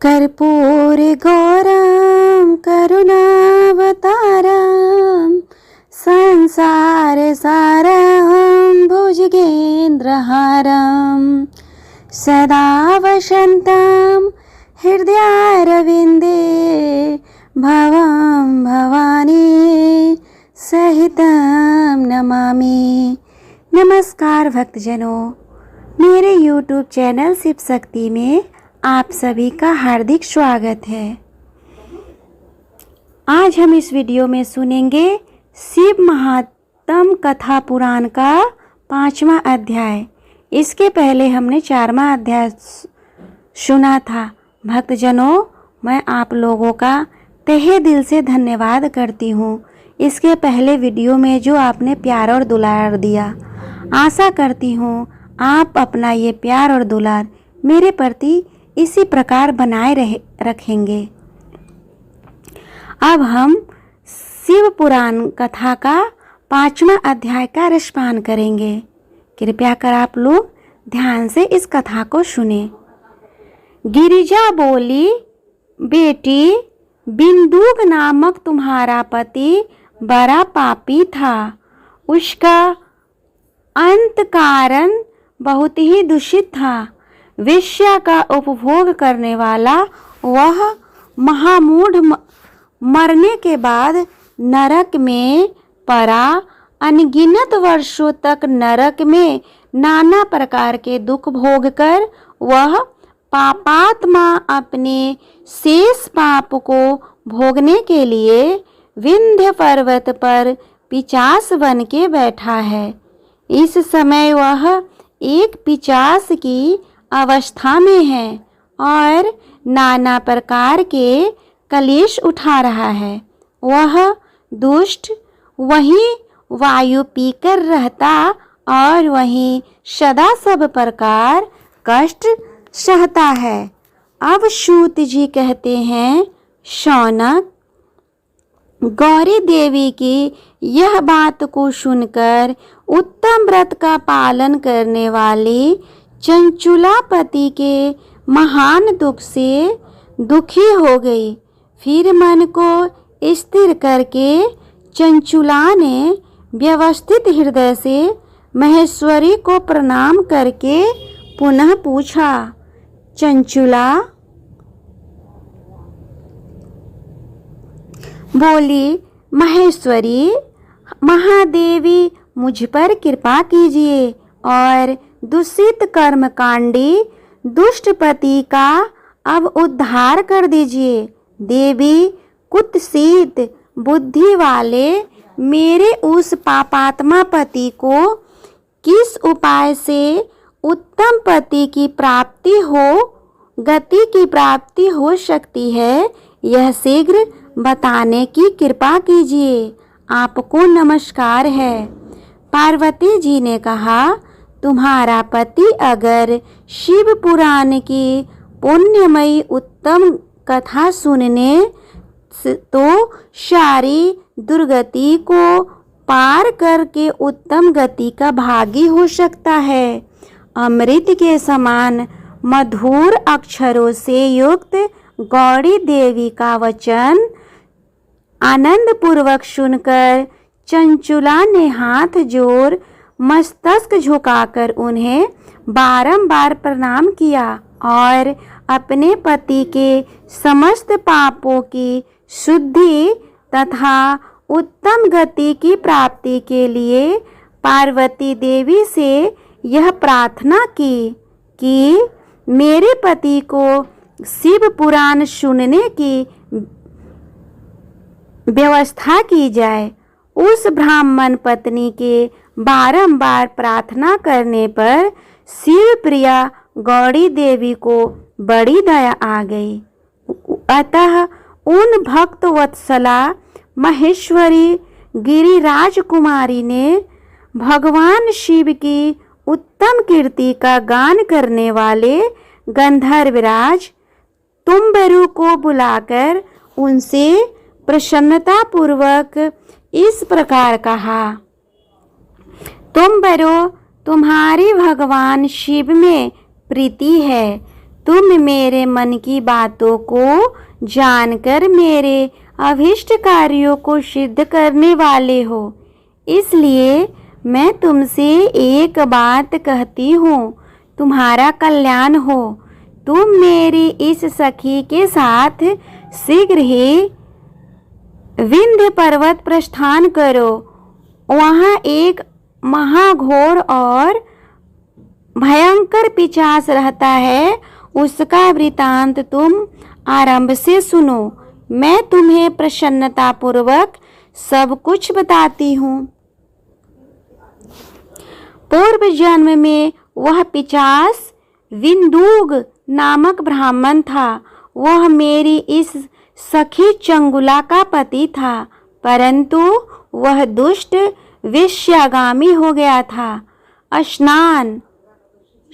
कर्पूरगौरं करुणावतारं संसारसारं भुजगेन्द्रहारं सदा वसन्तं हृदयारविन्दे भवं भवानी सहितं नमामि। नमस्कार भक्तजनों, मेरे YouTube चैनल शिव शक्ति में आप सभी का हार्दिक स्वागत है। आज हम इस वीडियो में सुनेंगे शिव महात्म कथा पुराण का 5वां अध्याय। इसके पहले हमने 4वां अध्याय सुना था। भक्तजनों, मैं आप लोगों का तहे दिल से धन्यवाद करती हूँ इसके पहले वीडियो में जो आपने प्यार और दुलार दिया। आशा करती हूँ आप अपना ये प्यार और दुलार मेरे प्रति इसी प्रकार बनाए रखेंगे। अब हम शिव पुराण कथा का 5वां अध्याय का रसपान करेंगे। कृपया कर आप लोग ध्यान से इस कथा को सुने। गिरिजा बोली, बेटी, बिंदुक नामक तुम्हारा पति बड़ा पापी था। उसका अंतःकरण बहुत ही दूषित था। वेश्या का उपभोग करने वाला वह महामूढ़ मरने के बाद नरक में पड़ा। अनगिनत वर्षों तक नरक में नाना प्रकार के दुख भोग कर वह पापात्मा अपने शेष पाप को भोगने के लिए विंध्य पर्वत पर पिशाच बन के बैठा है। इस समय वह एक पिशाच की अवस्था में है और नाना प्रकार के कलेश उठा रहा है। वह दुष्ट वहीं वायु पीकर रहता और वहीं सदा सब प्रकार कष्ट सहता है। अब सूत जी कहते हैं, शौनक, गौरी देवी की यह बात को सुनकर उत्तम व्रत का पालन करने वाली चंचुला पति के महान दुख से दुखी हो गई। फिर मन को स्थिर करके चंचुला ने व्यवस्थित हृदय से महेश्वरी को प्रणाम करके पुनः पूछा, चंचुला बोली, महेश्वरी, महादेवी मुझ पर कृपा कीजिए और दूषित कर्मकांडी दुष्ट पति का अब उद्धार कर दीजिए। देवी, कुत्सित बुद्धि वाले मेरे उस पापात्मा पति को किस उपाय से उत्तम पति की प्राप्ति गति की प्राप्ति हो सकती है, यह शीघ्र बताने की कृपा कीजिए। आपको नमस्कार है। पार्वती जी ने कहा, तुम्हारा पति अगर शिव पुराण की पुण्यमयी उत्तम कथा सुनने तो सारी दुर्गति को पार करके उत्तम गति का भागी हो सकता है। अमृत के समान मधुर अक्षरों से युक्त गौरी देवी का वचन आनंद पूर्वक सुनकर चंचुला ने हाथ जोड़ मस्तक झुकाकर उन्हें बारंबार प्रणाम किया और अपने पति के समस्त पापों की शुद्धि तथा उत्तम गति की प्राप्ति के लिए पार्वती देवी से यह प्रार्थना की कि मेरे पति को शिव पुराण सुनने की व्यवस्था की जाए। उस ब्राह्मण पत्नी के बारंबार प्रार्थना करने पर शिव प्रिया गौरी देवी को बड़ी दया आ गई। अतः उन भक्त वत्सला महेश्वरी गिरिराज कुमारी ने भगवान शिव की उत्तम कीर्ति का गान करने वाले गंधर्वराज तुम्बरु को बुलाकर उनसे प्रसन्नता पूर्वक इस प्रकार कहा, तुम्बरो, तुम्हारी भगवान शिव में प्रीति है तुम मेरे मन की बातों को जानकर मेरे अभिष्ट कार्यों को सिद्ध करने वाले हो। इसलिए मैं तुमसे एक बात कहती हूँ, तुम्हारा कल्याण हो। तुम मेरी इस सखी के साथ शीघ्र ही विंध्य पर्वत प्रस्थान करो। वहाँ एक महाघोर और भयंकर पिशाच रहता है, उसका वृतांत तुम आरंभ से सुनो। मैं तुम्हें प्रसन्नतापूर्वक सब कुछ बताती हूँ। पूर्व जन्म में वह पिशाच विंदुग नामक ब्राह्मण था। वह मेरी इस सखी चंगुला का पति था, परंतु वह दुष्ट वेश्यागामी हो गया था। स्नान,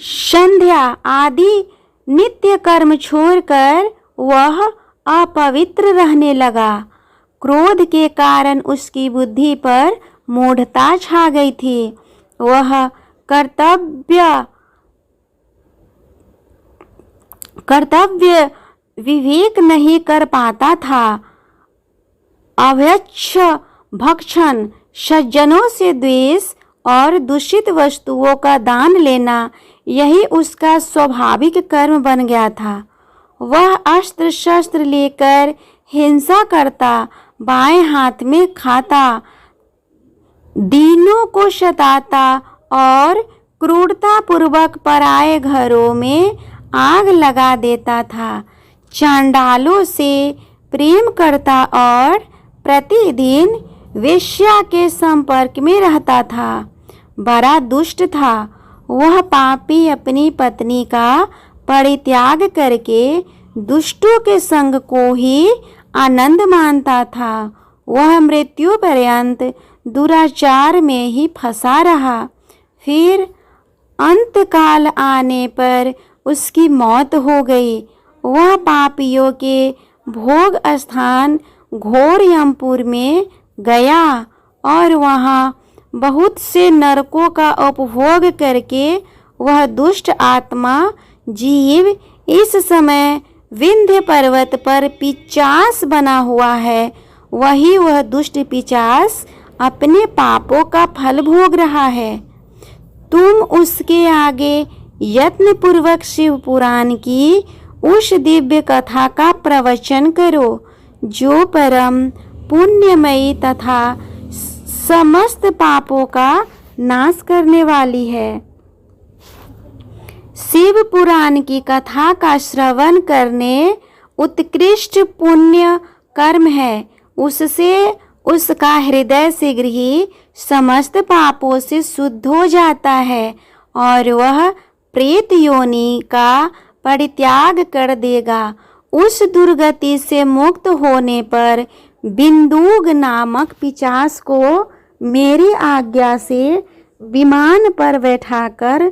संध्या आदि नित्य कर्म छोड़कर वह अपवित्र रहने लगा। क्रोध के कारण उसकी बुद्धि पर मूढ़ता छा गई थी। वह कर्तव्य विवेक नहीं कर पाता था। अभक्ष भक्षण, सज्जनों से द्वेष और दूषित वस्तुओं का दान लेना, यही उसका स्वाभाविक कर्म बन गया था। वह अस्त्र शस्त्र लेकर हिंसा करता, बाएं हाथ में खाता, दीनों को सताता और क्रूरतापूर्वक पराये घरों में आग लगा देता था। चांडालों से प्रेम करता और प्रतिदिन वेश्या के संपर्क में रहता था। बड़ा दुष्ट था। वह पापी अपनी पत्नी का परित्याग करके दुष्टों के संग को ही आनंद मानता था। वह मृत्यु पर्यंत दुराचार में ही फंसा रहा। फिर अंतकाल आने पर उसकी मौत हो गई। वह पापियों के भोग स्थान घोर यमपुर में गया और वहाँ बहुत से नरकों का उपभोग करके वह दुष्ट आत्मा जीव इस समय विंध्य पर्वत पर पिशाच बना हुआ है। वही वह दुष्ट पिशाच अपने पापों का फल भोग रहा है। तुम उसके आगे यत्न पूर्वक शिव पुराण की उस दिव्य कथा का प्रवचन करो, जो परम पुण्यमयी तथा समस्त पापों का नाश करने वाली है। शिव पुराण की कथा का श्रवण करने उत्कृष्ट पुण्य कर्म है। उससे उसका हृदय शीघ्र ही समस्त पापों से शुद्ध हो जाता है और वह प्रेत योनि का परित्याग कर देगा। उस दुर्गति से मुक्त होने पर बिंदुग नामक पिशाच को मेरी आज्ञा से विमान पर बैठाकर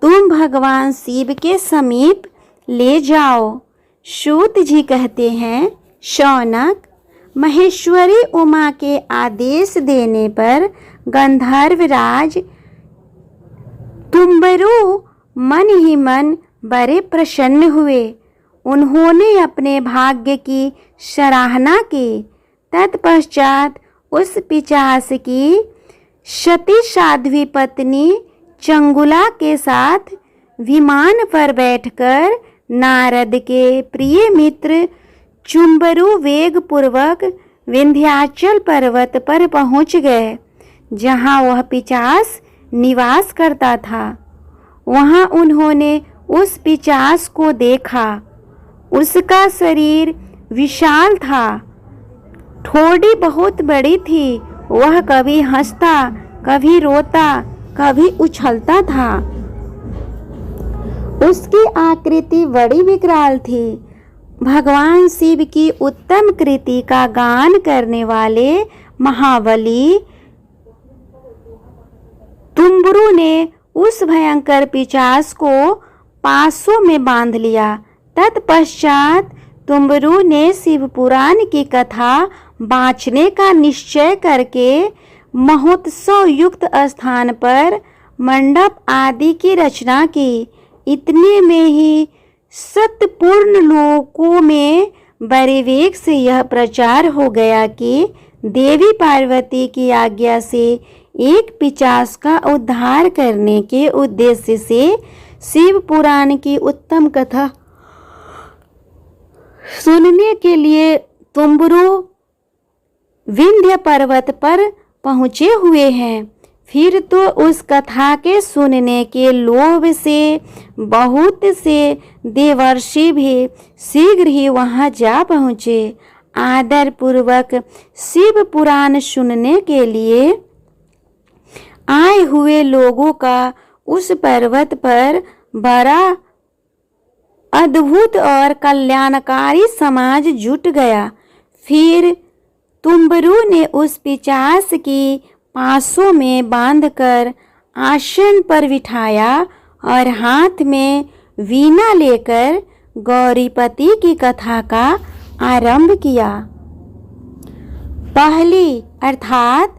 तुम भगवान शिव के समीप ले जाओ। सूत जी कहते हैं, शौनक, महेश्वरी उमा के आदेश देने पर गंधर्वराज तुम्बरु मन ही मन बड़े प्रसन्न हुए। उन्होंने अपने भाग्य की सराहना की। तत्पश्चात उस पिशाच की सती साध्वी पत्नी चंगुला के साथ विमान पर बैठकर नारद के प्रिय मित्र चुम्बरु वेग पूर्वक विंध्याचल पर्वत पर पहुंच गए, जहां वह पिशाच निवास करता था। वहां उन्होंने उस पिशाच को देखा। उसका शरीर विशाल था, ठोड़ी बहुत बड़ी थी। वह कभी हंसता, कभी रोता, कभी उछलता था। उसकी आकृति बड़ी विकराल थी। भगवान शिव की उत्तम कृति का गान करने वाले महाबली तुम्बरु ने उस भयंकर पिशाच को पासों में बांध लिया। तत्पश्चात तुम्बरु ने शिव पुराण की कथा बाँचने का निश्चय करके महोत्सव युक्त स्थान पर मंडप आदि की रचना की। इतने में ही सतपूर्ण लोकों में बड़े वेग से यह प्रचार हो गया कि देवी पार्वती की आज्ञा से एक पिशाच का उद्धार करने के उद्देश्य से शिव पुराण की उत्तम कथा सुनने के लिए तुम्बरू विंध्य पर्वत पर पहुँचे हुए हैं। फिर तो उस कथा के सुनने के लोभ से बहुत से देवर्षि भी शीघ्र ही वहां जा पहुँचे। आदर पूर्वक शिव पुराण सुनने के लिए आए हुए लोगों का उस पर्वत पर बड़ा अद्भुत और कल्याणकारी समाज जुट गया। फिर तुम्बरू ने उस पिशाच की पासों में बांधकर आसन पर बिठाया और हाथ में वीणा लेकर गौरीपति की कथा का आरंभ किया। पहली अर्थात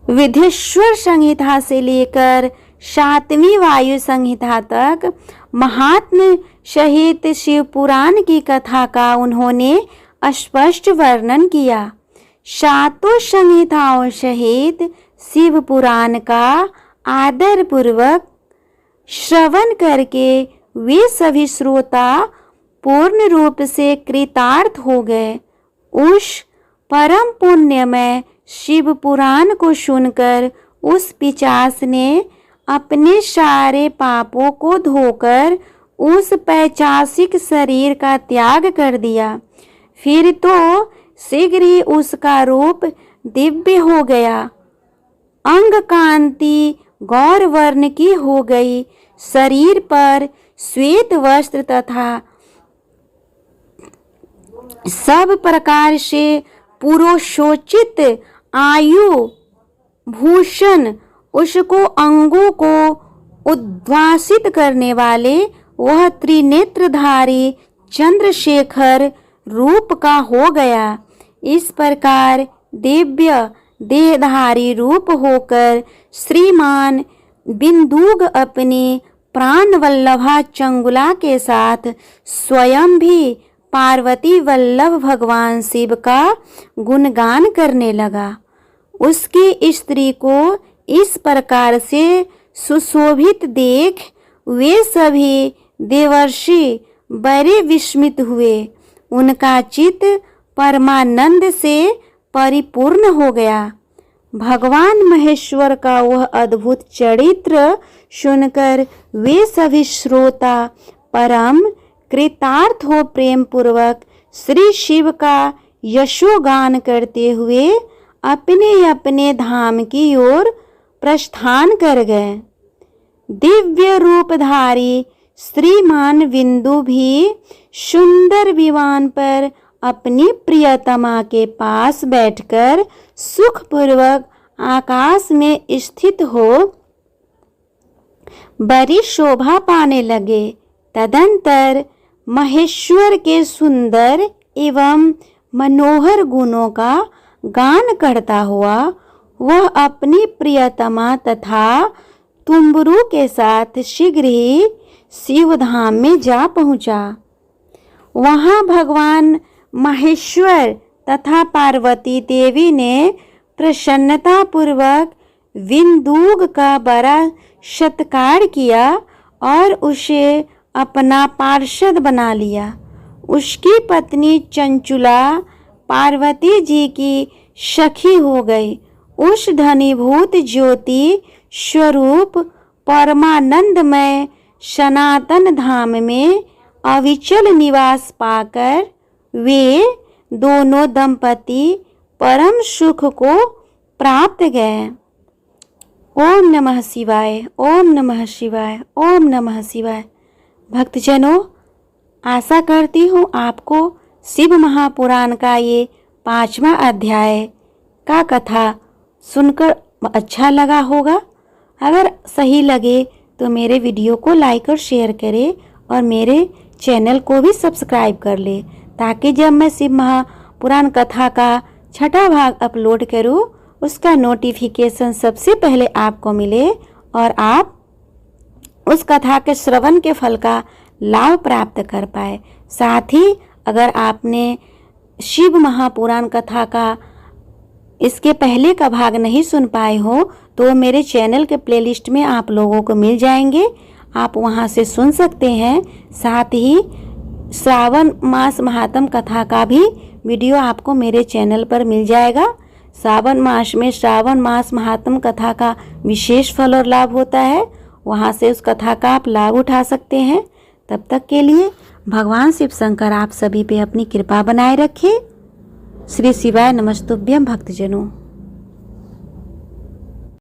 विधेश्वर संहिता से लेकर 7वीं वायु संहिता तक महात्म्य सहित शिव पुराण की कथा का उन्होंने स्पष्ट वर्णन किया। 7 संहिताओं सहित शिव पुराण का आदर पूर्वक श्रवण करके वे सभी श्रोता पूर्ण रूप से कृतार्थ हो गए। उस परम पुण्यमय शिव पुराण को सुनकर उस पिशाच ने अपने सारे पापों को धोकर उस पैशाचिक शरीर का त्याग कर दिया। फिर तो शीघ्र ही उसका रूप दिव्य हो गया। अंग कांति गौर वर्ण की हो गई। शरीर पर श्वेत वस्त्र तथा सब प्रकार से पुरुषोचित आयु भूषण उसको अंगों को उद्वासित करने वाले वह त्रिनेत्रधारी चंद्रशेखर रूप का हो गया। इस प्रकार दिव्य देहधारी रूप होकर श्रीमान बिंदुग अपनी प्राण वल्लभा चंगुला के साथ स्वयं भी पार्वती वल्लभ भगवान शिव का गुणगान करने लगा। उसकी स्त्री को इस प्रकार से सुशोभित देख वे सभी देवर्षि बड़े विस्मित हुए। उनका चित्त परमानंद से परिपूर्ण हो गया। भगवान महेश्वर का वह अद्भुत चरित्र सुनकर वे सभी श्रोता परम कृतार्थ हो प्रेम पूर्वक श्री शिव का यशोगान करते हुए अपने अपने धाम की ओर प्रस्थान कर गए। दिव्य रूपधारी श्रीमान बिंदु भी सुंदर विमान पर अपनी प्रियतमा के पास बैठकर सुखपूर्वक आकाश में स्थित हो बड़ी शोभा पाने लगे। तदंतर महेश्वर के सुंदर एवं मनोहर गुणों का गान करता हुआ वह अपनी प्रियतमा तथा तुम्बरू के साथ शीघ्र ही शिवधाम में जा पहुंचा। वहां भगवान महेश्वर तथा पार्वती देवी ने प्रसन्नता पूर्वक विंदुग का बड़ा सत्कार किया और उसे अपना पार्षद बना लिया। उसकी पत्नी चंचुला पार्वती जी की सखी हो गई। उस धनीभूत ज्योति स्वरूप परमानंदमय सनातन धाम में अविचल निवास पाकर वे दोनों दंपति परम सुख को प्राप्त गए। ओम नमः शिवाय, ओम नमः शिवाय, ओम नमः शिवाय। भक्तजनों, आशा करती हूँ आपको शिव महापुराण का ये 5वां अध्याय का कथा सुनकर अच्छा लगा होगा। अगर सही लगे तो मेरे वीडियो को लाइक और शेयर करें और मेरे चैनल को भी सब्सक्राइब कर ले, ताकि जब मैं शिव महापुराण कथा का 6ठा भाग अपलोड करूं उसका नोटिफिकेशन सबसे पहले आपको मिले और आप उस कथा के श्रवण के फल का लाभ प्राप्त कर पाए। साथ ही अगर आपने शिव महापुराण कथा का इसके पहले का भाग नहीं सुन पाए हो तो मेरे चैनल के प्लेलिस्ट में आप लोगों को मिल जाएंगे, आप वहां से सुन सकते हैं। साथ ही श्रावण मास महात्म कथा का भी वीडियो आपको मेरे चैनल पर मिल जाएगा। श्रावण मास में श्रावण मास महात्म कथा का विशेष फल और लाभ होता है, वहां से उस कथा का आप लाभ उठा सकते हैं। तब तक के लिए भगवान शिव शंकर आप सभी पे अपनी कृपा बनाए रखे। श्री शिवाय नमस्तुभ्यं भक्तजनों।